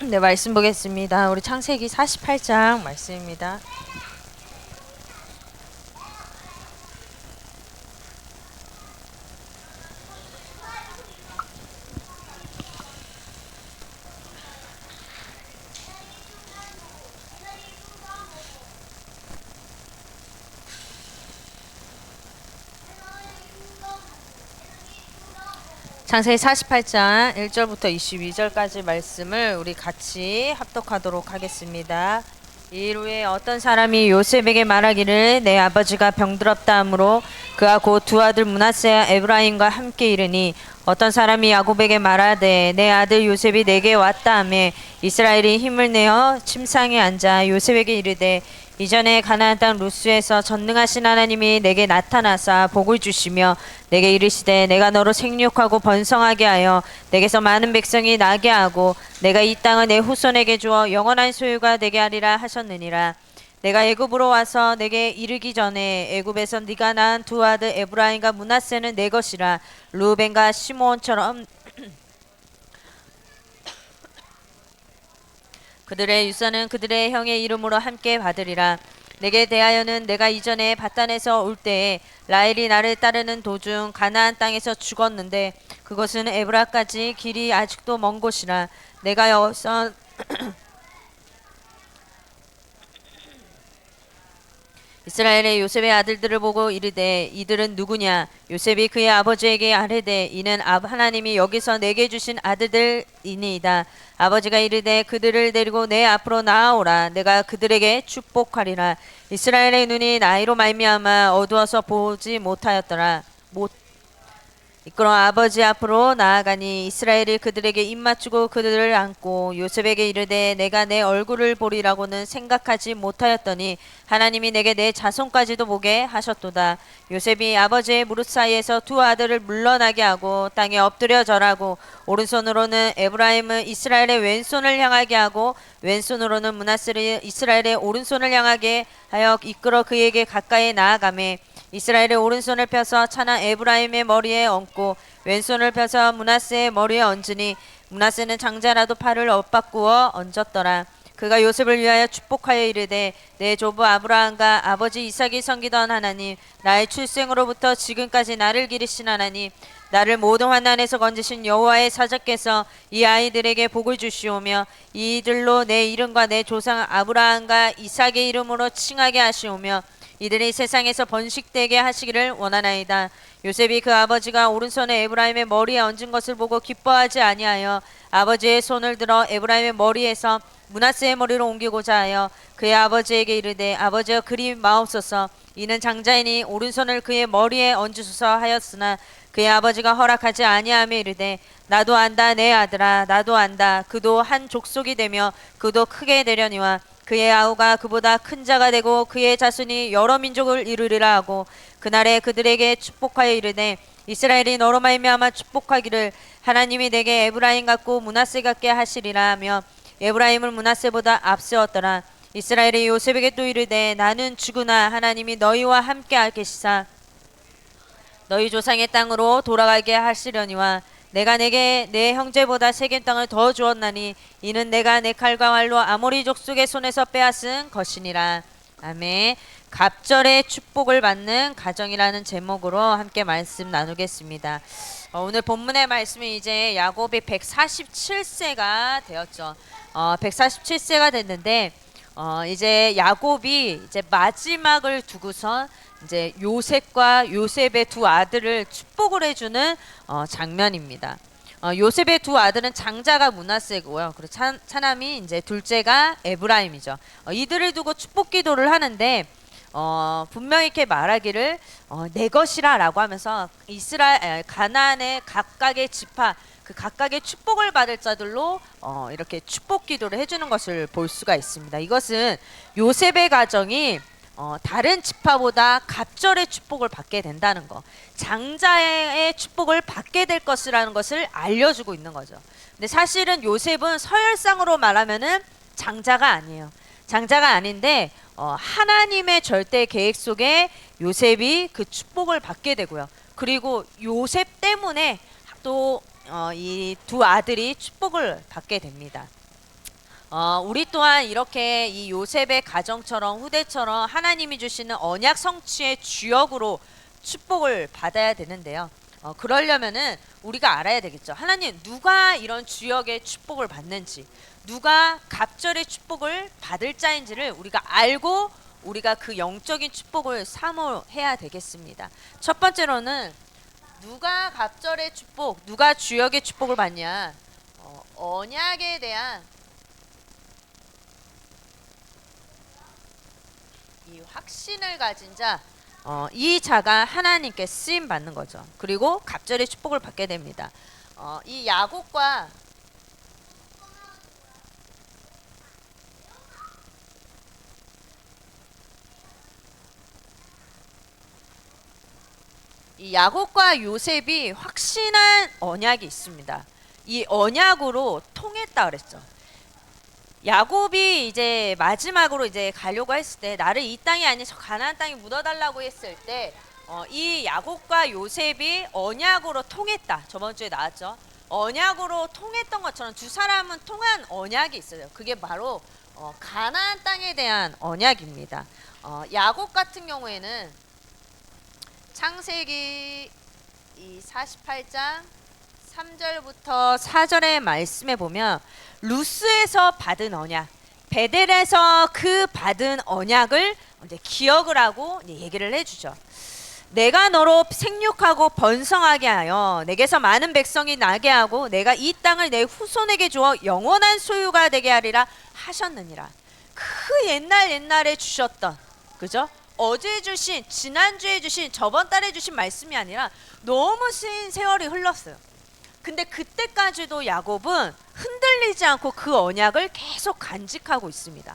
네, 말씀 보겠습니다. 우리 창세기 48장 말씀입니다. 창세기 48장 1절부터 22절까지 말씀을 우리 같이 합독하도록 하겠습니다. 이후에 어떤 사람이 요셉에게 말하기를 내 아버지가 병들었다 하므로 그가 곧 두 아들 므낫세와 에브라임과 함께 이르니 어떤 사람이 야곱에게 말하되 내 아들 요셉이 내게 왔다 하매 이스라엘이 힘을 내어 침상에 앉아 요셉에게 이르되 이전에 가나안 땅 루스에서 전능하신 하나님이 내게 나타나사 복을 주시며 내게 이르시되 내가 너로 생육하고 번성하게 하여 내게서 많은 백성이 나게 하고 내가 이 땅을 내 후손에게 주어 영원한 소유가 되게 하리라 하셨느니라. 내가 애굽으로 와서 내게 이르기 전에 애굽에서 네가 낳은 두 아들 에브라임과 므낫세는 내 것이라. 루벤과 시므온처럼 그들의 유산은 그들의 형의 이름으로 함께 받으리라. 내게 대하여는 내가 이전에 바단에서 올 때에 라헬이 나를 따르는 도중 가나안 땅에서 죽었는데 그것은 에브라까지 길이 아직도 먼 곳이라. 내가 여기서 이스라엘의 요셉의 아들들을 보고 이르되 이들은 누구냐? 요셉이 그의 아버지에게 아뢰되 이는 하나님이 여기서 내게 주신 아들들이니이다. 아버지가 이르되 그들을 데리고 내 앞으로 나아오라. 내가 그들에게 축복하리라. 이스라엘의 눈이 나이로 말미암아 어두워서 보지 못하였더라. 이끌어 아버지 앞으로 나아가니 이스라엘이 그들에게 입맞추고 그들을 안고 요셉에게 이르되 내가 내 얼굴을 보리라고는 생각하지 못하였더니 하나님이 내게 내 자손까지도 보게 하셨도다. 요셉이 아버지의 무릎 사이에서 두 아들을 물러나게 하고 땅에 엎드려 절하고 오른손으로는 에브라임은 이스라엘의 왼손을 향하게 하고 왼손으로는 므낫세를 이스라엘의 오른손을 향하게 하여 이끌어 그에게 가까이 나아가매 이스라엘의 오른손을 펴서 차나 에브라임의 머리에 얹고 왼손을 펴서 므낫세의 머리에 얹으니 므낫세는 장자라도 팔을 엇바꾸어 얹었더라. 그가 요셉을 위하여 축복하여 이르되 내 조부 아브라함과 아버지 이삭이 섬기던 하나님 나의 출생으로부터 지금까지 나를 기르신 하나님 나를 모든 환난에서 건지신 여호와의 사자께서 이 아이들에게 복을 주시오며 이들로 내 이름과 내 조상 아브라함과 이삭의 이름으로 칭하게 하시오며 이들이 세상에서 번식되게 하시기를 원하나이다. 요셉이 그 아버지가 오른손에 에브라임의 머리에 얹은 것을 보고 기뻐하지 아니하여 아버지의 손을 들어 에브라임의 머리에서 므낫세의 머리로 옮기고자 하여 그의 아버지에게 이르되 아버지여 그리 마옵소서. 이는 장자이니 오른손을 그의 머리에 얹으소서 하였으나 그의 아버지가 허락하지 아니하며 이르되 나도 안다 내 아들아 나도 안다. 그도 한 족속이 되며 그도 크게 되려니와 그의 아우가 그보다 큰 자가 되고 그의 자손이 여러 민족을 이루리라 하고 그날에 그들에게 축복하여 이르되 이스라엘이 너로 말미암아 축복하기를 하나님이 내게 에브라임 같고 므낫세 같게 하시리라 하며 에브라임을 므낫세보다 앞세웠더라. 이스라엘이 요셉에게 또 이르되 나는 죽으나 하나님이 너희와 함께 계시사 너희 조상의 땅으로 돌아가게 하시려니와 내가 내게 내 형제보다 세겜 땅을 더 주었나니 이는 내가 내 칼과 활로 아모리 족속의 손에서 빼앗은 것이니라. 아멘. 갑절의 축복을 받는 가정이라는 제목으로 함께 말씀 나누겠습니다. 오늘 본문의 말씀이 이제 야곱이 147세가 되었죠. 147세가 됐는데 이제 야곱이 이제 마지막을 두고선 이제 요셉의 두 아들을 축복을 해주는 장면입니다. 요셉의 두 아들은 장자가 므낫세고요. 그리고 차남이 이제 둘째가 에브라임이죠. 이들을 두고 축복 기도를 하는데 분명히 이렇게 말하기를 내 것이라라고 하면서 가나안의 각각의 지파 그 각각의 축복을 받을 자들로 이렇게 축복 기도를 해주는 것을 볼 수가 있습니다. 이것은 요셉의 가정이 다른 지파보다 갑절의 축복을 받게 된다는 거, 장자의 축복을 받게 될 것이라는 것을 알려주고 있는 거죠. 근데 사실은 요셉은 서열상으로 말하면은 장자가 아니에요. 장자가 아닌데 하나님의 절대 계획 속에 요셉이 그 축복을 받게 되고요. 그리고 요셉 때문에 또 이 두 아들이 축복을 받게 됩니다. 우리 또한 이렇게 이 요셉의 가정처럼 후대처럼 하나님이 주시는 언약 성취의 주역으로 축복을 받아야 되는데요. 그러려면은 우리가 알아야 되겠죠. 하나님 누가 이런 주역의 축복을 받는지, 누가 갑절의 축복을 받을 자인지를 우리가 알고 우리가 그 영적인 축복을 사모해야 되겠습니다. 첫 번째로는 누가 갑절의 축복, 누가 주역의 축복을 받냐? 언약에 대한 이 확신을 가진 자, 이 자가 하나님께 쓰임 받는 거죠. 그리고 갑절의 축복을 받게 됩니다. 이 야곱과 요셉이 확신한 언약이 있습니다. 이 언약으로 통했다 그랬죠. 야곱이 이제 마지막으로 이제 가려고 했을 때 나를 이 땅이 아닌 저 가나안 땅에 묻어달라고 했을 때 이 야곱과 요셉이 언약으로 통했다. 저번 주에 나왔죠. 언약으로 통했던 것처럼 두 사람은 통한 언약이 있어요. 그게 바로 가나안 땅에 대한 언약입니다. 야곱 같은 경우에는 창세기 이 48장 3절부터 4절의 말씀에 보면 루스에서 받은 언약, 베델에서 그 받은 언약을 이제 기억을 하고 이제 얘기를 해주죠. 내가 너로 생육하고 번성하게 하여 내게서 많은 백성이 나게 하고 내가 이 땅을 내 후손에게 주어 영원한 소유가 되게 하리라 하셨느니라. 그 옛날에 주셨던, 그죠? 어제 주신, 지난주에 주신, 저번 달에 주신 말씀이 아니라 너무 긴 세월이 흘렀어요. 근데 그때까지도 야곱은 흔들리지 않고 그 언약을 계속 간직하고 있습니다.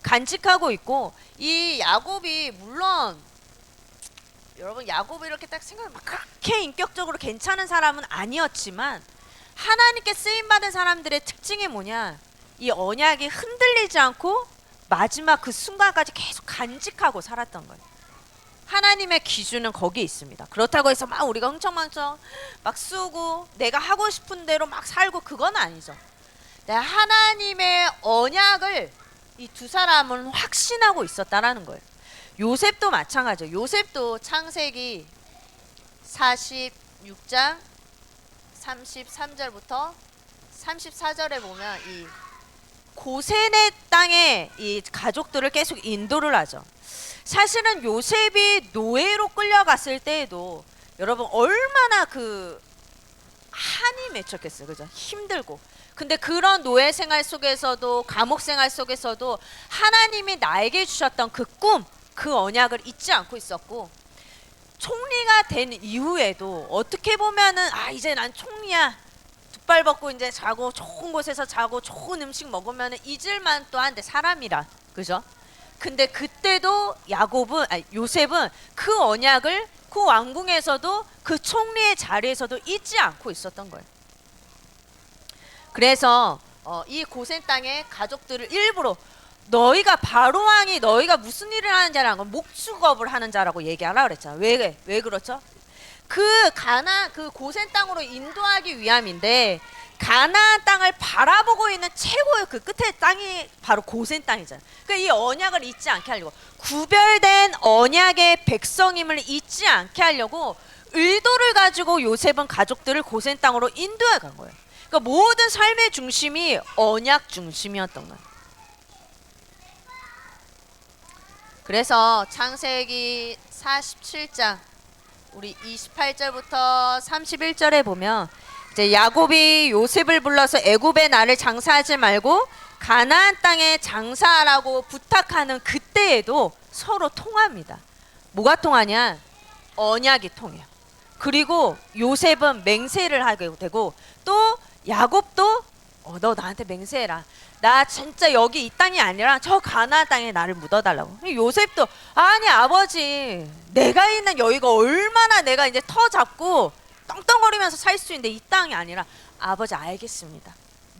간직하고 있고, 이 야곱이 물론 여러분 야곱이 이렇게 딱 생각하면 막 그렇게 인격적으로 괜찮은 사람은 아니었지만 하나님께 쓰임받은 사람들의 특징이 뭐냐, 이 언약이 흔들리지 않고 마지막 그 순간까지 계속 간직하고 살았던 거예요. 하나님의 기준은 거기에 있습니다. 그렇다고 해서 막 우리가 흥청망청 막 쓰고 내가 하고 싶은 대로 막 살고 그건 아니죠. 하나님의 언약을 이 두 사람은 확신하고 있었다라는 거예요. 요셉도 마찬가지죠. 요셉도 창세기 46장 33절부터 34절에 보면 이 고센의 땅에 이 가족들을 계속 인도를 하죠. 사실은 요셉이 노예로 끌려갔을 때에도 여러분 얼마나 그 한이 맺혔겠어요. 그죠? 힘들고. 근데 그런 노예 생활 속에서도 감옥 생활 속에서도 하나님이 나에게 주셨던 그 꿈, 그 언약을 잊지 않고 있었고, 총리가 된 이후에도 어떻게 보면은 이제 난 총리야, 두 발 벗고 이제 자고 좋은 곳에서 자고 좋은 음식 먹으면 잊을만 또 한데 사람이라, 그죠? 근데 그때도 요셉은 그 언약을 그 왕궁에서도 그 총리의 자리에서도 잊지 않고 있었던 거예요. 그래서 이 고센 땅의 가족들을 일부러 너희가 바로 왕이 너희가 무슨 일을 하는 자라는 건 목축업을 하는 자라고 얘기하라 그랬잖아. 왜 그렇죠? 그 고센 땅으로 인도하기 위함인데, 가나안 땅을 바라보고 있는 최고의 그 끝에 땅이 바로 고센 땅이잖아요. 그러니까 이 언약을 잊지 않게 하려고, 구별된 언약의 백성임을 잊지 않게 하려고 의도를 가지고 요셉은 가족들을 고센 땅으로 인도해 간 거예요. 그러니까 모든 삶의 중심이 언약 중심이었던 거예요. 그래서 창세기 47장 우리 28절부터 31절에 보면 이제 야곱이 요셉을 불러서 애굽에 나를 장사하지 말고 가나안 땅에 장사하라고 부탁하는 그때에도 서로 통합니다. 뭐가 통하냐? 언약이 통해요. 그리고 요셉은 맹세를 하게 되고, 또 야곱도 너 나한테 맹세해라. 나 진짜 여기 이 땅이 아니라 저 가나안 땅에 나를 묻어달라고. 요셉도 아니 아버지, 내가 있는 여기가 얼마나 내가 이제 터 잡고 떵떵거리면서 살 수 있는데 이 땅이 아니라, 아버지 알겠습니다.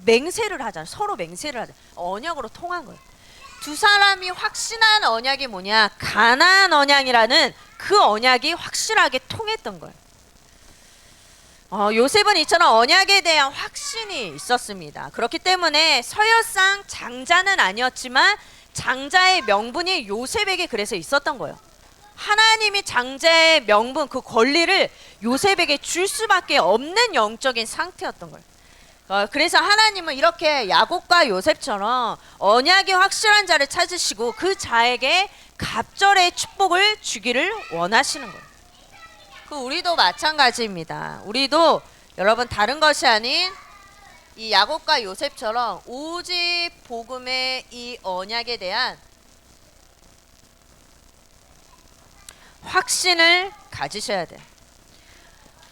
맹세를 하자. 서로 맹세를 하자. 언약으로 통한 거예요. 두 사람이 확신한 언약이 뭐냐? 가나안 언약이라는 그 언약이 확실하게 통했던 거예요. 요셉은 이처럼 언약에 대한 확신이 있었습니다. 그렇기 때문에 서열상 장자는 아니었지만 장자의 명분이 요셉에게 그래서 있었던 거예요. 하나님이 장자의 명분, 그 권리를 요셉에게 줄 수밖에 없는 영적인 상태였던 거예요. 그래서 하나님은 이렇게 야곱과 요셉처럼 언약이 확실한 자를 찾으시고 그 자에게 갑절의 축복을 주기를 원하시는 거예요. 우리도 마찬가지입니다. 우리도 여러분 다른 것이 아닌 이 야곱과 요셉처럼 오직 복음의 이 언약에 대한 확신을 가지셔야 돼요.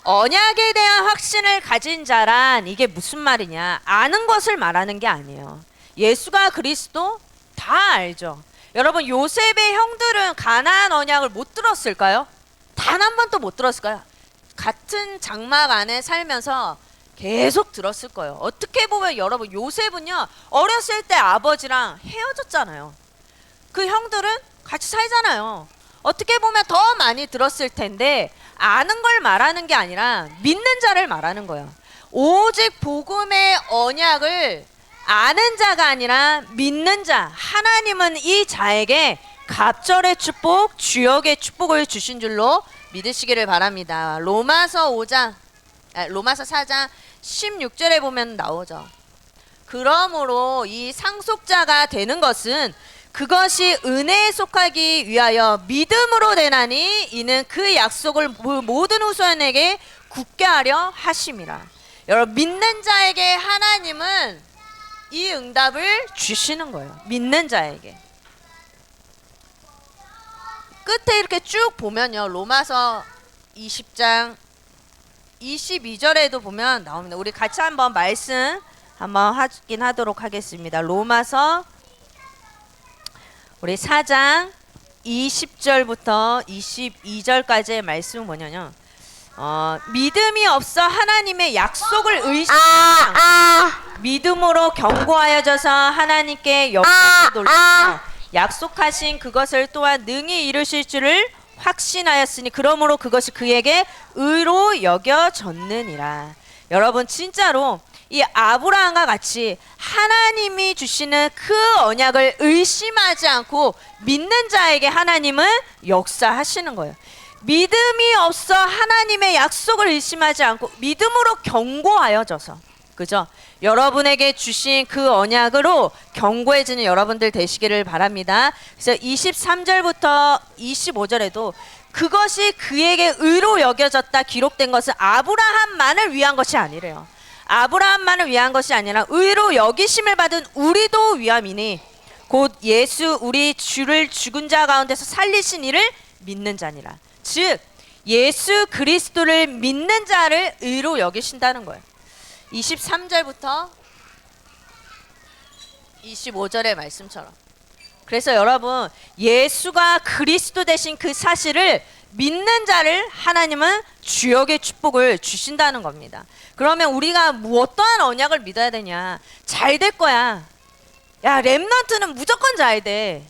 언약에 대한 확신을 가진 자란 이게 무슨 말이냐? 아는 것을 말하는 게 아니에요. 예수가 그리스도 다 알죠. 여러분 요셉의 형들은 가나안 언약을 못 들었을까요? 단 한 번도 못 들었을까요? 같은 장막 안에 살면서 계속 들었을 거예요. 어떻게 보면 여러분 요셉은요 어렸을 때 아버지랑 헤어졌잖아요. 그 형들은 같이 살잖아요. 어떻게 보면 더 많이 들었을 텐데 아는 걸 말하는 게 아니라 믿는 자를 말하는 거예요. 오직 복음의 언약을 아는 자가 아니라 믿는 자, 하나님은 이 자에게 갑절의 축복, 주역의 축복을 주신 줄로 믿으시기를 바랍니다. 로마서 4장 16절에 보면 나오죠. 그러므로 이 상속자가 되는 것은 그것이 은혜에 속하기 위하여 믿음으로 되나니 이는 그 약속을 모든 후손에게 굳게 하려 하심이라. 여러분 믿는 자에게 하나님은 이 응답을 주시는 거예요. 믿는 자에게. 끝에 이렇게 쭉 보면요. 로마서 20장 22절에도 보면 나옵니다. 우리 같이 한번 말씀 한번 확인하도록 하겠습니다. 로마서 우리 4장 20절부터 22절까지의 말씀은 뭐냐면 믿음이 없어 하나님의 약속을 믿음으로 견고하여져서 하나님께 영광을 돌리며 약속하신 그것을 또한 능히 이루실 줄을 확신하였으니 그러므로 그것이 그에게 의로 여겨졌느니라. 여러분 진짜로 이 아브라함과 같이 하나님이 주시는 그 언약을 의심하지 않고 믿는 자에게 하나님은 역사하시는 거예요. 믿음이 없어 하나님의 약속을 의심하지 않고 믿음으로 견고하여져서, 그죠? 여러분에게 주신 그 언약으로 견고해지는 여러분들 되시기를 바랍니다. 그래서 23절부터 25절에도 그것이 그에게 의로 여겨졌다 기록된 것은 아브라함만을 위한 것이 아니래요. 아브라함만을 위한 것이 아니라 의로 여기심을 받은 우리도 위함이니 곧 예수 우리 주를 죽은 자 가운데서 살리신 이를 믿는 자니라. 즉 예수 그리스도를 믿는 자를 의로 여기신다는 거예요. 23절부터 25절의 말씀처럼. 그래서 여러분 예수가 그리스도 되신 그 사실을 믿는 자를 하나님은 주역의 축복을 주신다는 겁니다. 그러면 우리가 어떠한 언약을 믿어야 되냐? 잘 될 거야. 야, 렘넌트는 무조건 잘 돼.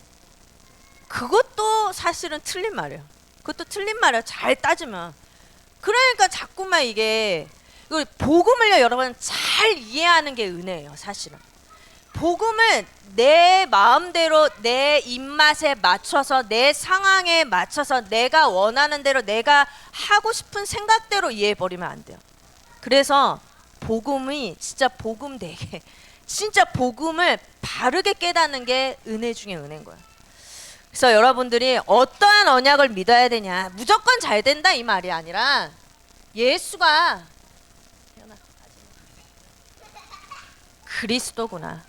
그것도 사실은 틀린 말이에요. 그것도 틀린 말이에요. 잘 따지면. 그러니까 자꾸만 이게 복음을요 여러분 잘 이해하는 게 은혜예요. 사실은 복음을 내 마음대로 내 입맛에 맞춰서 내 상황에 맞춰서 내가 원하는 대로 내가 하고 싶은 생각대로 이해해버리면 안 돼요. 그래서 복음이 진짜 복음 되게 진짜 복음을 바르게 깨닫는 게 은혜 중에 은혜인 거예요. 그래서 여러분들이 어떠한 언약을 믿어야 되냐, 무조건 잘 된다 이 말이 아니라 예수가 그리스도구나.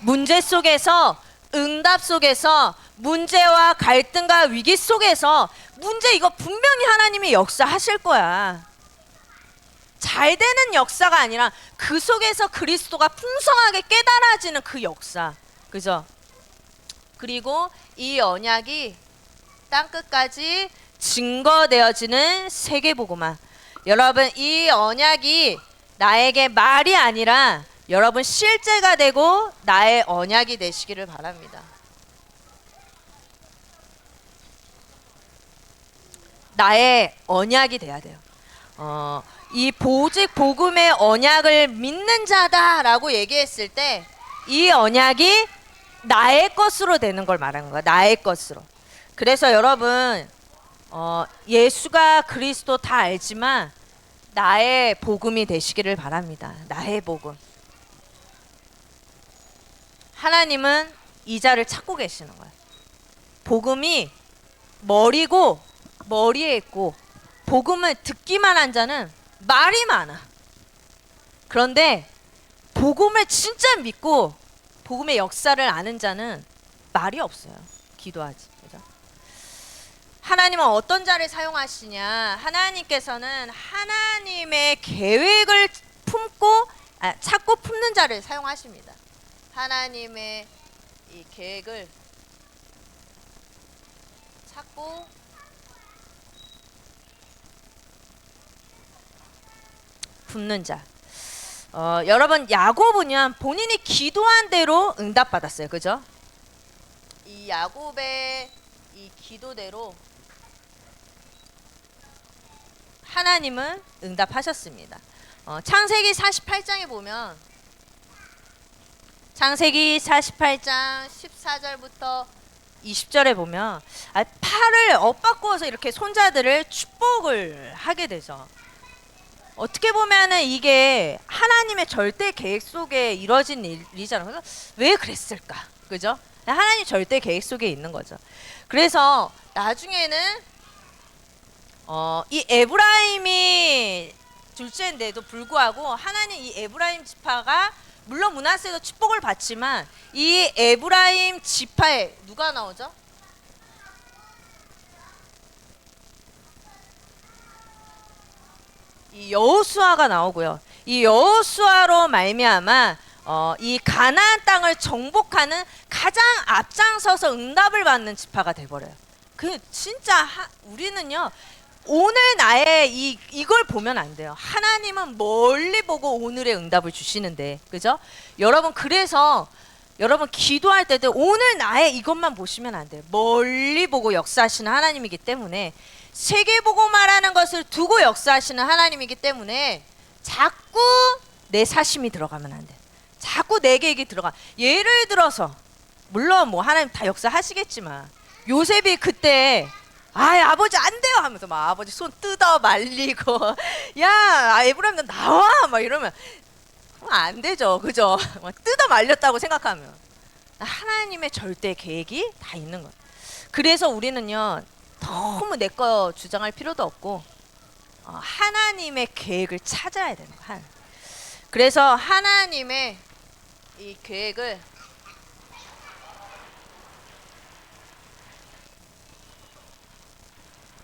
문제 속에서 응답 속에서 문제와 갈등과 위기 속에서 문제 이거 분명히 하나님이 역사하실 거야. 잘 되는 역사가 아니라 그 속에서 그리스도가 풍성하게 깨달아지는 그 역사. 그죠? 그리고 이 언약이 땅끝까지 증거되어지는 세계복음화. 여러분 이 언약이 나에게 말이 아니라 여러분 실제가 되고 나의 언약이 되시기를 바랍니다. 나의 언약이 돼야 돼요. 이 오직 복음의 언약을 믿는 자다라고 얘기했을 때 이 언약이 나의 것으로 되는 걸 말하는 거야. 나의 것으로. 그래서 여러분 예수가 그리스도 다 알지만 나의 복음이 되시기를 바랍니다. 나의 복음. 하나님은 이 자를 찾고 계시는 거예요. 복음이 머리고 머리에 있고 복음을 듣기만 한 자는 말이 많아. 그런데 복음을 진짜 믿고 복음의 역사를 아는 자는 말이 없어요. 기도하지. 그죠? 하나님은 어떤 자를 사용하시냐? 하나님께서는 하나님의 계획을 찾고 품는 자를 사용하십니다. 하나님의 이 계획을 찾고 품는 자. 여러분 야곱은요 본인이 기도한 대로 응답받았어요. 그죠? 이 야곱의 이 기도대로 하나님은 응답하셨습니다. 창세기 48장에 보면 창세기 48장 14절부터 20절에 보면 팔을 엇바꾸어서 이렇게 손자들을 축복을 하게 되죠. 어떻게 보면은 이게 하나님의 절대 계획 속에 이루어진 일이잖아요. 그래서 왜 그랬을까? 그죠? 하나님 절대 계획 속에 있는 거죠. 그래서 나중에는 이 에브라임이 둘째인데도 불구하고 하나님 이 에브라임 지파가 물론 므낫세도 축복을 받지만 이 에브라임 지파에 누가 나오죠? 이 여호수아가 나오고요. 이 여호수아로 말미암아 이 가나안 땅을 정복하는 가장 앞장서서 응답을 받는 지파가 돼버려요. 그 진짜 우리는요 오늘 나의 이걸 보면 안 돼요. 하나님은 멀리 보고 오늘의 응답을 주시는데, 그죠? 여러분 그래서 여러분 기도할 때도 오늘 나의 이것만 보시면 안 돼요. 멀리 보고 역사하시는 하나님이기 때문에 세계 보고 말하는 것을 두고 역사하시는 하나님이기 때문에 자꾸 내 사심이 들어가면 안 돼. 자꾸 내 계획이 들어가. 예를 들어서 물론 뭐 하나님 다 역사하시겠지만 요셉이 그때 아버지 안 돼요 하면서 막 아버지 손 뜯어 말리고 야 에브라임 너 나와 막 이러면 안 되죠. 그죠? 뜯어 말렸다고 생각하면 하나님의 절대 계획이 다 있는 거예요. 그래서 우리는요 너무 내 거 주장할 필요도 없고 하나님의 계획을 찾아야 되는 거야. 그래서 하나님의 이 계획을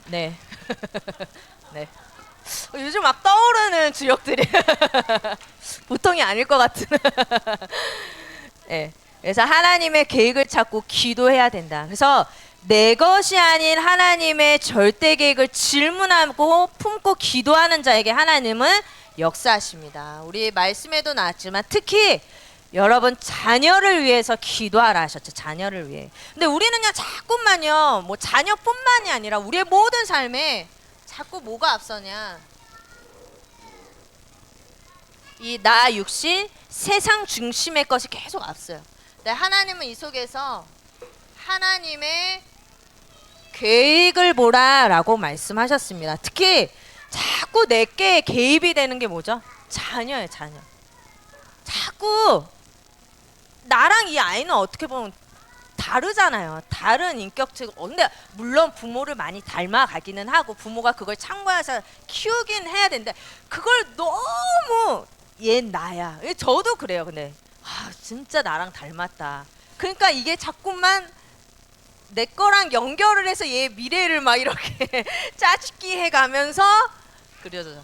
네. 네. 요즘 막 떠오르는 주역들이 보통이 아닐 것 같은. 네. 그래서 하나님의 계획을 찾고 기도해야 된다. 그래서 내 것이 아닌 하나님의 절대 계획을 질문하고 품고 기도하는 자에게 하나님은 역사하십니다. 우리 말씀에도 나왔지만 특히 여러분 자녀를 위해서 기도하라 하셨죠. 자녀를 위해. 근데 우리는요 자꾸만요 뭐 자녀뿐만이 아니라 우리의 모든 삶에 자꾸 뭐가 앞서냐, 이 나 육신 세상 중심의 것이 계속 앞서요. 근데 하나님은 이 속에서 하나님의 계획을 보라라고 말씀하셨습니다. 특히 자꾸 내게 개입이 되는 게 뭐죠? 자녀예요. 자녀. 자꾸 나랑 이 아이는 어떻게 보면 다르잖아요. 다른 인격체. 근데 물론 부모를 많이 닮아가기는 하고 부모가 그걸 참고해서 키우긴 해야 되는데 그걸 너무 얘 나야. 저도 그래요. 근데 진짜 나랑 닮았다. 그러니까 이게 자꾸만 내 거랑 연결을 해서 얘 미래를 막 이렇게 짜집기 해가면서 그려져.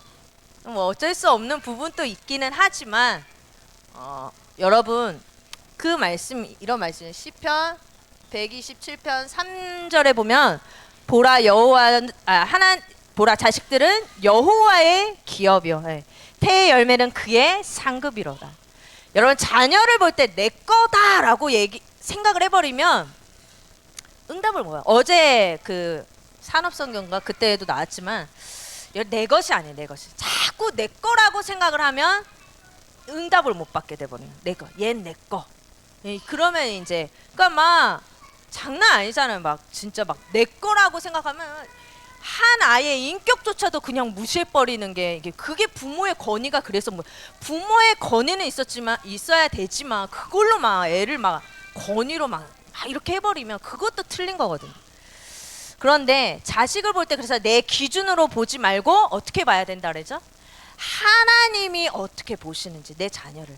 뭐 어쩔 수 없는 부분도 있기는 하지만 여러분 그 말씀 이런 말씀 시편 127편 3절에 보면 보라 보라 자식들은 여호와의 기업이요 태의 열매는 그의 상급이로다. 여러분 자녀를 볼 때 내 거다라고 생각을 해버리면 응답을 뭐야? 어제 그 산업성경가 그때도 나왔지만 내 것이 아니에요. 내 것이. 자꾸 내 거라고 생각을 하면 응답을 못 받게 돼버려요. 내 거, 얘는 내 거. 그러면 이제 그러니까 막 장난 아니잖아요. 막 진짜 막 내 거라고 생각하면 한 아이의 인격조차도 그냥 무시해버리는 게 이게 그게 부모의 권위가 그래서 뭐 부모의 권위는 있었지만 있어야 되지만 그걸로 막 애를 막 권위로 막 이렇게 해버리면 그것도 틀린 거거든요. 그런데 자식을 볼 때 그래서 내 기준으로 보지 말고 어떻게 봐야 된다 그러죠? 하나님이 어떻게 보시는지 내 자녀를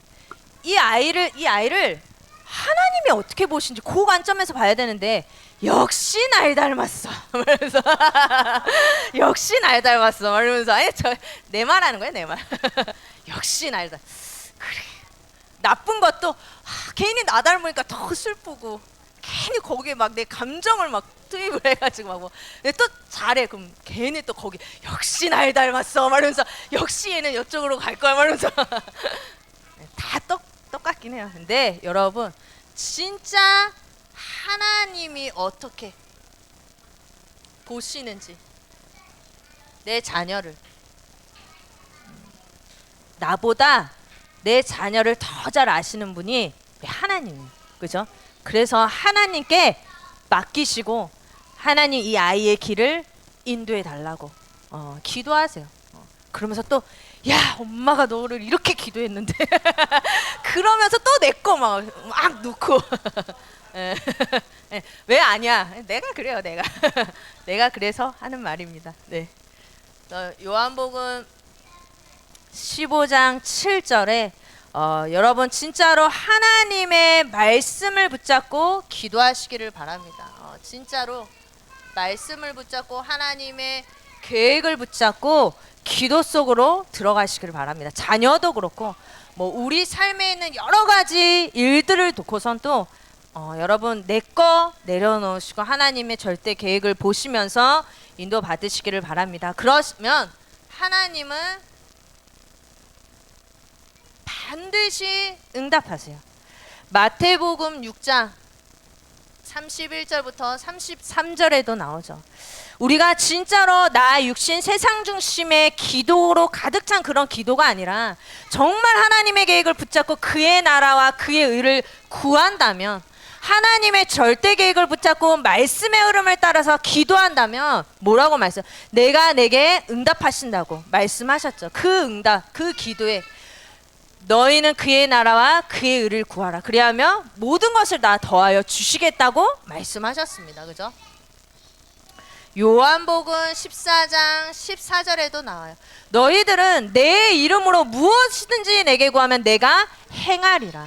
이 아이를 하나님이 어떻게 보시는지 그 관점에서 봐야 되는데 역시 날 닮았어. 그러면서 역시 날 닮았어. 그러면서 아예 내 말하는 거야 내 말. 역시 날 닮. 그래. 나쁜 것도 괜히 나 닮으니까 더 슬프고 괜히 거기에 막 내 감정을 막 투입을 해가지고 막 뭐 또 잘해 그럼 괜히 또 거기 역시 날 닮았어 말하면서 역시 얘는 이쪽으로 갈 거야 말하면서 다 똑같긴 해요. 근데 여러분 진짜 하나님이 어떻게 보시는지 내 자녀를 나보다 내 자녀를 더 잘 아시는 분이 우리 하나님이에요. 그죠? 그래서 하나님께 맡기시고 하나님 이 아이의 길을 인도해 달라고 기도하세요. 그러면서 또 야 엄마가 너를 이렇게 기도했는데 그러면서 또 내 거 막 놓고 왜 아니야? 내가 그래요. 내가 그래서 하는 말입니다. 네. 요한복음 15장 7절에 여러분 진짜로 하나님의 말씀을 붙잡고 기도하시기를 바랍니다. 진짜로 말씀을 붙잡고 하나님의 계획을 붙잡고 기도 속으로 들어가시기를 바랍니다. 자녀도 그렇고 뭐 우리 삶에 있는 여러 가지 일들을 놓고선 또 여러분 내 거 내려놓으시고 하나님의 절대 계획을 보시면서 인도 받으시기를 바랍니다. 그러시면 하나님은 반드시 응답하세요. 마태복음 6장 31절부터 33절에도 나오죠. 우리가 진짜로 나 육신 세상 중심의 기도로 가득 찬 그런 기도가 아니라 정말 하나님의 계획을 붙잡고 그의 나라와 그의 의를 구한다면 하나님의 절대 계획을 붙잡고 말씀의 흐름을 따라서 기도한다면 뭐라고 말씀? 내가 내게 응답하신다고 말씀하셨죠. 그 응답, 그 기도에 너희는 그의 나라와 그의 의를 구하라. 그리하면 모든 것을 다 더하여 주시겠다고 말씀하셨습니다. 그죠? 요한복음 14장 14절에도 나와요. 너희들은 내 이름으로 무엇이든지 내게 구하면 내가 행하리라.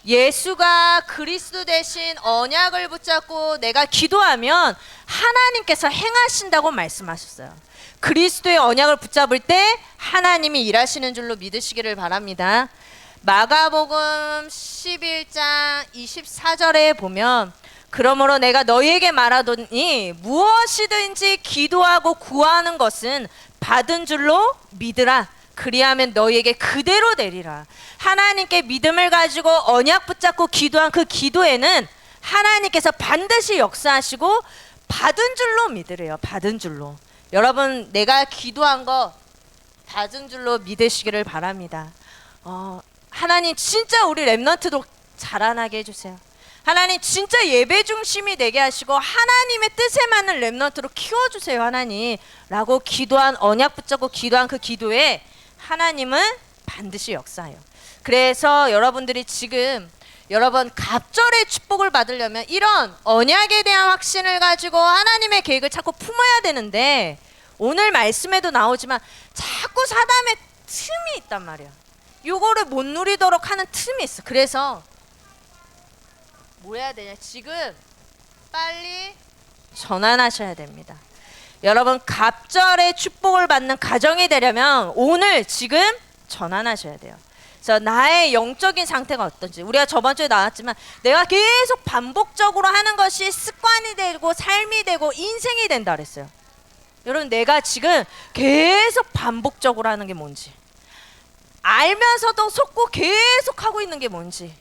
예수가 그리스도 대신 언약을 붙잡고 내가 기도하면 하나님께서 행하신다고 말씀하셨어요. 그리스도의 언약을 붙잡을 때 하나님이 일하시는 줄로 믿으시기를 바랍니다. 마가복음 11장 24절에 보면 그러므로 내가 너희에게 말하더니 무엇이든지 기도하고 구하는 것은 받은 줄로 믿으라. 그리하면 너희에게 그대로 되리라. 하나님께 믿음을 가지고 언약 붙잡고 기도한 그 기도에는 하나님께서 반드시 역사하시고 받은 줄로 믿으래요. 받은 줄로. 여러분 내가 기도한 거 받은 줄로 믿으시기를 바랍니다. 하나님 진짜 우리 렘넌트도 자라나게 해주세요. 하나님 진짜 예배 중심이 되게 하시고 하나님의 뜻에 맞는 렘넌트로 키워주세요 하나님 라고 기도한 언약 붙잡고 기도한 그 기도에 하나님은 반드시 역사해요. 그래서 여러분들이 지금 여러분 갑절의 축복을 받으려면 이런 언약에 대한 확신을 가지고 하나님의 계획을 자꾸 품어야 되는데 오늘 말씀에도 나오지만 자꾸 사담의 틈이 있단 말이야. 요거를 못 누리도록 하는 틈이 있어. 그래서 뭐 해야 되냐? 지금 빨리 전환하셔야 됩니다. 여러분 갑절의 축복을 받는 가정이 되려면 오늘 지금 전환하셔야 돼요. 그래서 나의 영적인 상태가 어떤지 우리가 저번 주에 나왔지만 내가 계속 반복적으로 하는 것이 습관이 되고 삶이 되고 인생이 된다 그랬어요. 여러분 내가 지금 계속 반복적으로 하는 게 뭔지 알면서도 속고 계속 하고 있는 게 뭔지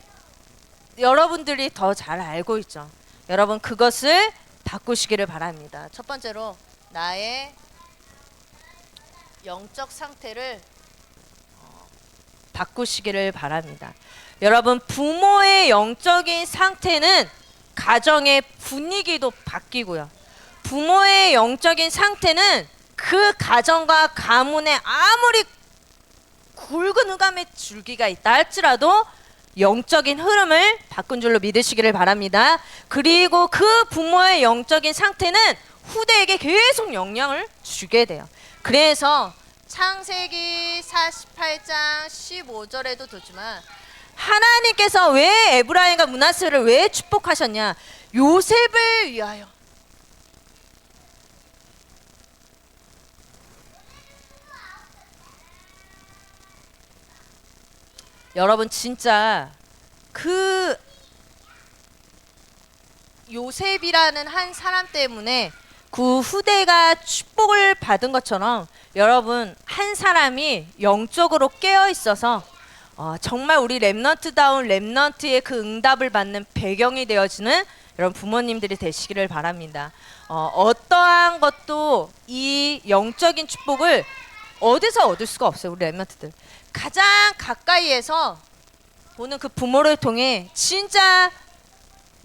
여러분들이 더 잘 알고 있죠. 여러분 그것을 바꾸시기를 바랍니다. 첫 번째로 나의 영적 상태를 바꾸시기를 바랍니다. 여러분, 부모의 영적인 상태는 가정의 분위기도 바뀌고요. 부모의 영적인 상태는 그 가정과 가문에 아무리 굵은 흑암의 줄기가 있다 할지라도 영적인 흐름을 바꾼 줄로 믿으시기를 바랍니다. 그리고 그 부모의 영적인 상태는 후대에게 계속 영향을 주게 돼요. 그래서 창세기 48장 15절에도 보지만 하나님께서 왜 에브라임과 므낫세를 왜 축복하셨냐? 요셉을 위하여. 여러분, 진짜 그 요셉이라는 한 사람 때문에 그 후대가 축복을 받은 것처럼 여러분, 한 사람이 영적으로 깨어 있어서 정말 우리 렘넌트다운 렘넌트의 그 응답을 받는 배경이 되어지는 여러분 부모님들이 되시기를 바랍니다. 어떠한 것도 이 영적인 축복을 어디서 얻을 수가 없어요. 우리 렘넌트들 가장 가까이에서 보는 그 부모를 통해 진짜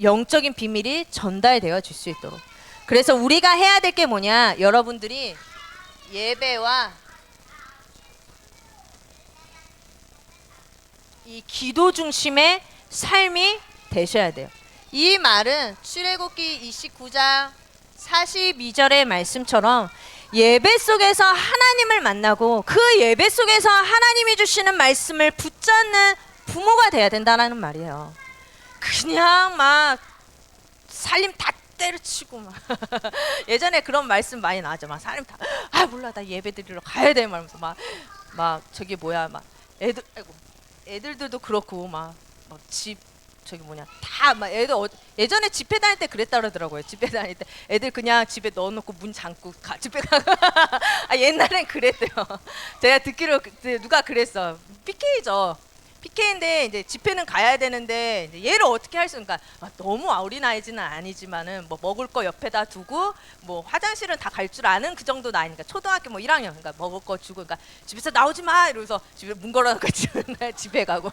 영적인 비밀이 전달되어질 수 있도록. 그래서 우리가 해야 될 게 뭐냐? 여러분들이 예배와 이 기도 중심의 삶이 되셔야 돼요. 이 말은 출애굽기 29장 42절의 말씀처럼 예배 속에서 하나님을 만나고 그 예배 속에서 하나님이 주시는 말씀을 붙잡는 부모가 돼야 된다는 말이에요. 그냥 막 살림 다 때려치고 막 예전에 그런 말씀 많이 나왔죠. 막 살림 다 몰라 나 예배 드리러 가야 돼 말면서 막 저기 뭐야 막 애들들도 그렇고 막 집 저기 뭐냐 다 막 애들 예전에 집회 다닐 때 그랬다 그러더라고요. 집회 다닐 때 애들 그냥 집에 넣어놓고 문 잠고 집에 가. 옛날엔 그랬대요. 제가 듣기로 누가 그랬어. PK죠. PK인데 이제 집회는 가야 되는데 이제 얘를 어떻게 할 수? 그러니까 너무 어린 아이지는 아니지만은 뭐 먹을 거 옆에다 두고 뭐 화장실은 다 갈 줄 아는 그 정도 나이니까 초등학교 뭐 1학년 그러니까 먹을 거 주고 그러니까 집에서 나오지 마 이러면서 집에 문 걸어놓고 집에 가고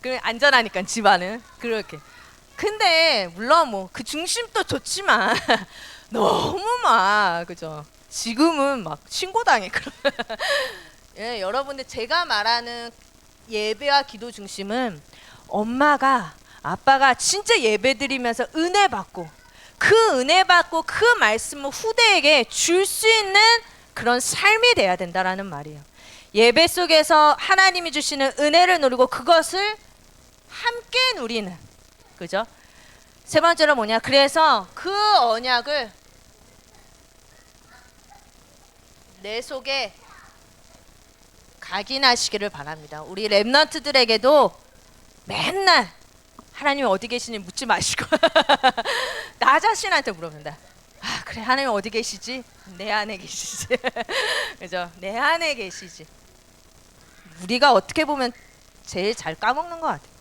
그 안전하니까 집안은 그렇게. 근데 물론 뭐 그 중심도 좋지만 너무 막 그죠. 지금은 막 신고당해 그런. 예, 여러분들 제가 말하는 예배와 기도 중심은 엄마가 아빠가 진짜 예배 드리면서 은혜 받고 그 은혜 받고 그 말씀을 후대에게 줄 수 있는 그런 삶이 돼야 된다라는 말이에요. 예배 속에서 하나님이 주시는 은혜를 누리고 그것을 함께 누리는 그죠? 세 번째로 뭐냐? 그래서 그 언약을 내 속에 각인하시기를 바랍니다. 우리 렘넌트들에게도 맨날 하나님 어디 계시니 묻지 마시고 나 자신한테 물어본다. 그래 하나님 어디 계시지? 내 안에 계시지. 그죠? 내 안에 계시지. 우리가 어떻게 보면 제일 잘 까먹는 것 같아요.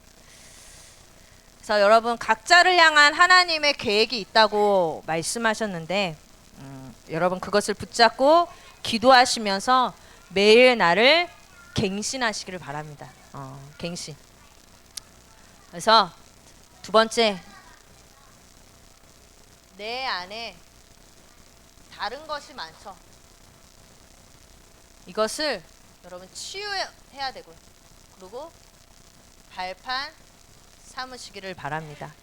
그래서 여러분 각자를 향한 하나님의 계획이 있다고 말씀하셨는데 여러분 그것을 붙잡고 기도하시면서 매일 나를 갱신하시기를 바랍니다. 갱신. 그래서 두 번째, 내 안에 다른 것이 많죠. 이것을 여러분 치유해야 되고요. 그리고 발판 삼으시기를 바랍니다.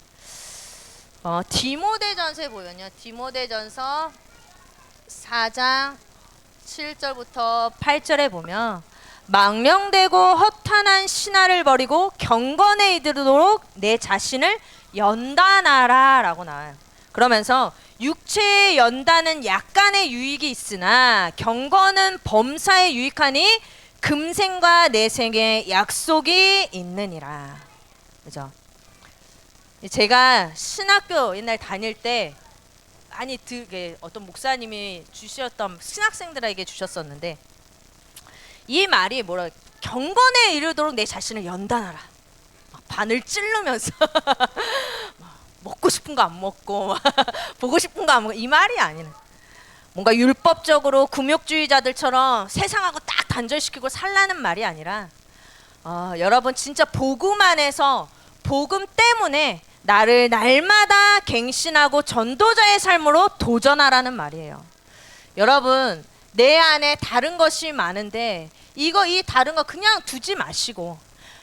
디모데전서에 보면요. 디모데전서 4장 7절부터 8절에 보면 망령되고 허탄한 신화를 버리고 경건에 이르도록 내 자신을 연단하라 라고 나와요. 그러면서 육체의 연단은 약간의 유익이 있으나 경건은 범사에 유익하니 금생과 내생에 약속이 있느니라. 그죠? 제가 신학교 옛날 다닐 때 많이 어떤 목사님이 주셨던 신학생들에게 주셨었는데 이 말이 뭐라 경건에 이르도록 내 자신을 연단하라. 바늘 찌르면서 먹고 싶은 거 안 먹고 보고 싶은 거 안 먹고 이 말이 아니네. 뭔가 율법적으로 금욕주의자들처럼 세상하고 딱 단절시키고 살라는 말이 아니라 여러분 진짜 복음 안에서 복음 때문에 나를 날마다 갱신하고 전도자의 삶으로 도전하라는 말이에요. 여러분 내 안에 다른 것이 많은데 이 다른 거 그냥 두지 마시고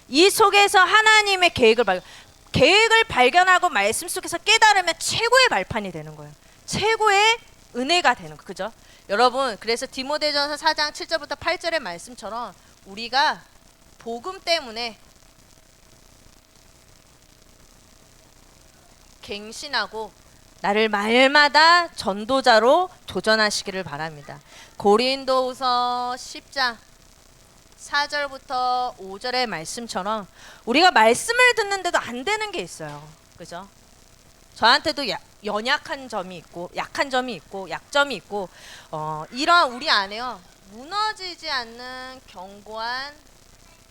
이 속에서 하나님의 계획을 발견하고 말씀 속에서 깨달으면 최고의 발판이 되는 거예요. 최고의 은혜가 되는 거, 그죠? 여러분 그래서 디모데전서 4장 7절부터 8절의 말씀처럼 우리가 복음 때문에 갱신하고 나를 말마다 전도자로 도전하시기를 바랍니다. 고린도후서 10장 4절부터 5절의 말씀처럼 우리가 말씀을 듣는데도 안 되는 게 있어요. 그죠? 저한테도 연약한 점이 있고 약한 점이 있고 약점이 있고 이런 우리 안에요. 무너지지 않는 견고한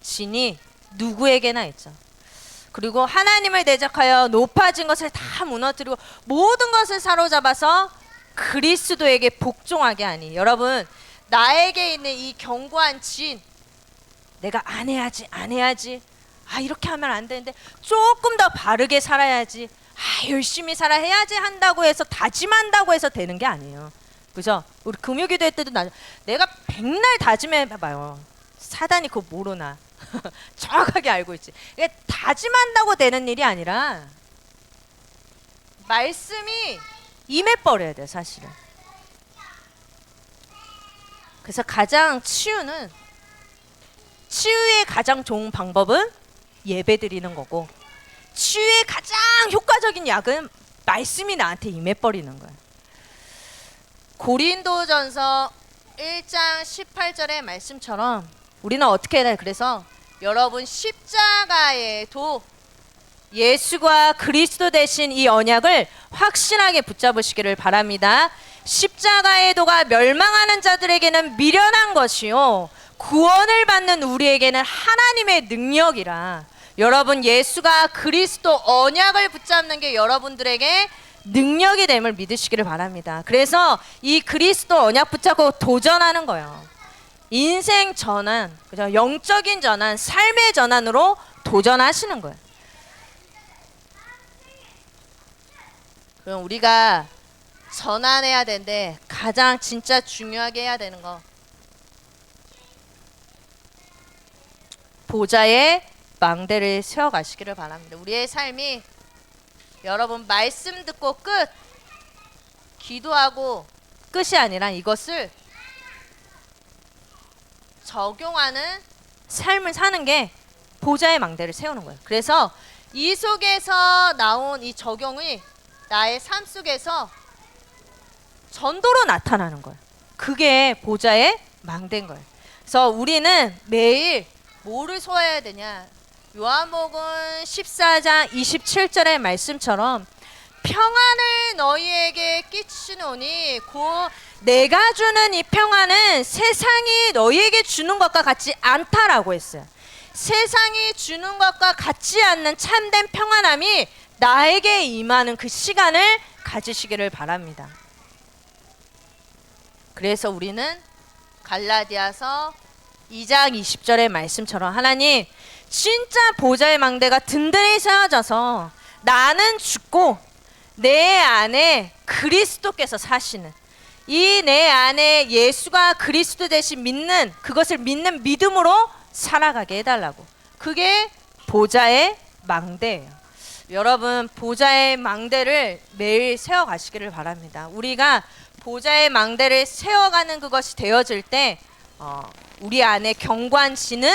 진이 누구에게나 있죠. 그리고 하나님을 대적하여 높아진 것을 다 무너뜨리고 모든 것을 사로잡아서 그리스도에게 복종하게 하니 여러분 나에게 있는 이 견고한 진 내가 안 해야지 이렇게 하면 안 되는데 조금 더 바르게 살아야지 열심히 살아야지 한다고 해서 다짐한다고 해서 되는 게 아니에요. 그죠? 우리 금요기도회 때도 내가 백날 다짐해봐요. 사단이 그거 모르나. 정확하게 알고 있지. 이게 다짐한다고 되는 일이 아니라 말씀이 임해버려야 돼요, 사실은. 그래서 치유의 가장 좋은 방법은 예배 드리는 거고 치유의 가장 효과적인 약은 말씀이 나한테 임해버리는 거예요. 고린도전서 1장 18절의 말씀처럼 우리는 어떻게 해야 돼? 그래서 여러분 십자가에도 예수가 그리스도 되신 이 언약을 확실하게 붙잡으시기를 바랍니다. 십자가의 도가 멸망하는 자들에게는 미련한 것이요 구원을 받는 우리에게는 하나님의 능력이라. 여러분 예수가 그리스도 언약을 붙잡는 게 여러분들에게 능력이 됨을 믿으시기를 바랍니다. 그래서 이 그리스도 언약 붙잡고 도전하는 거예요. 인생 전환, 그죠? 영적인 전환, 삶의 전환으로 도전하시는 거예요. 그럼 우리가 전환해야 되는데 가장 진짜 중요하게 해야 되는 거 보좌의 망대를 세워가시기를 바랍니다. 우리의 삶이 여러분 말씀 듣고 끝 기도하고 끝이 아니라 이것을 적용하는 삶을 사는 게 보좌의 망대를 세우는 거예요. 그래서 이 속에서 나온 이 적용이 나의 삶 속에서 전도로 나타나는 거예요. 그게 보좌의 망대인 거예요. 그래서 우리는 매일 뭐를 소화해야 되냐? 요한복음 14장 27절의 말씀처럼 평안을 너희에게 끼치노니 곧 내가 주는 이 평안은 세상이 너희에게 주는 것과 같지 않다라고 했어요. 세상이 주는 것과 같지 않는 참된 평안함이 나에게 임하는 그 시간을 가지시기를 바랍니다. 그래서 우리는 갈라디아서 2장 20절의 말씀처럼 하나님 진짜 보좌의 망대가 든든히 세워져서 나는 죽고 내 안에 그리스도께서 사시는 이 내 안에 예수가 그리스도 대신 믿는 그것을 믿는 믿음으로 살아가게 해달라고. 그게 보좌의 망대예요. 여러분 보좌의 망대를 매일 세워가시기를 바랍니다. 우리가 보좌의 망대를 세워가는 그것이 되어질 때 우리 안에 경관 지는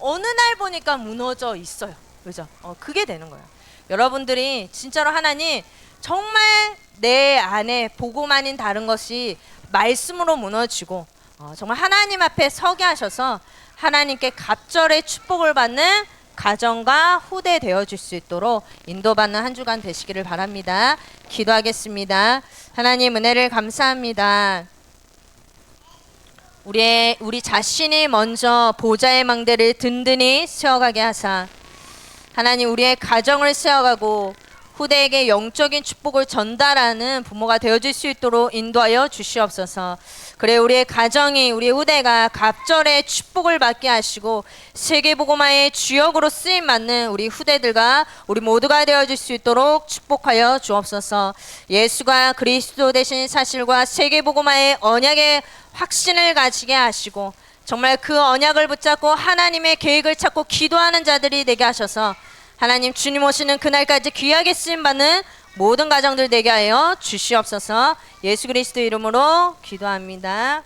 어느 날 보니까 무너져 있어요. 그죠? 그게 되는 거예요. 여러분들이 진짜로 하나님 정말 내 안에 복음 아닌 다른 것이 말씀으로 무너지고 정말 하나님 앞에 서게 하셔서 하나님께 갑절의 축복을 받는 가정과 후대 되어줄 수 있도록 인도받는 한 주간 되시기를 바랍니다. 기도하겠습니다. 하나님 은혜를 감사합니다. 우리 자신이 먼저 보좌의 망대를 든든히 세워가게 하사 하나님 우리의 가정을 세워가고 후대에게 영적인 축복을 전달하는 부모가 되어줄 수 있도록 인도하여 주시옵소서. 그래 우리의 가정이 우리의 후대가 갑절의 축복을 받게 하시고 세계복음화의 주역으로 쓰임 받는 우리 후대들과 우리 모두가 되어줄 수 있도록 축복하여 주옵소서. 예수가 그리스도 되신 사실과 세계복음화의 언약의 확신을 가지게 하시고 정말 그 언약을 붙잡고 하나님의 계획을 찾고 기도하는 자들이 되게 하셔서 하나님 주님 오시는 그날까지 귀하게 쓰임받는 모든 가정들 되게 하여 주시옵소서. 예수 그리스도 이름으로 기도합니다.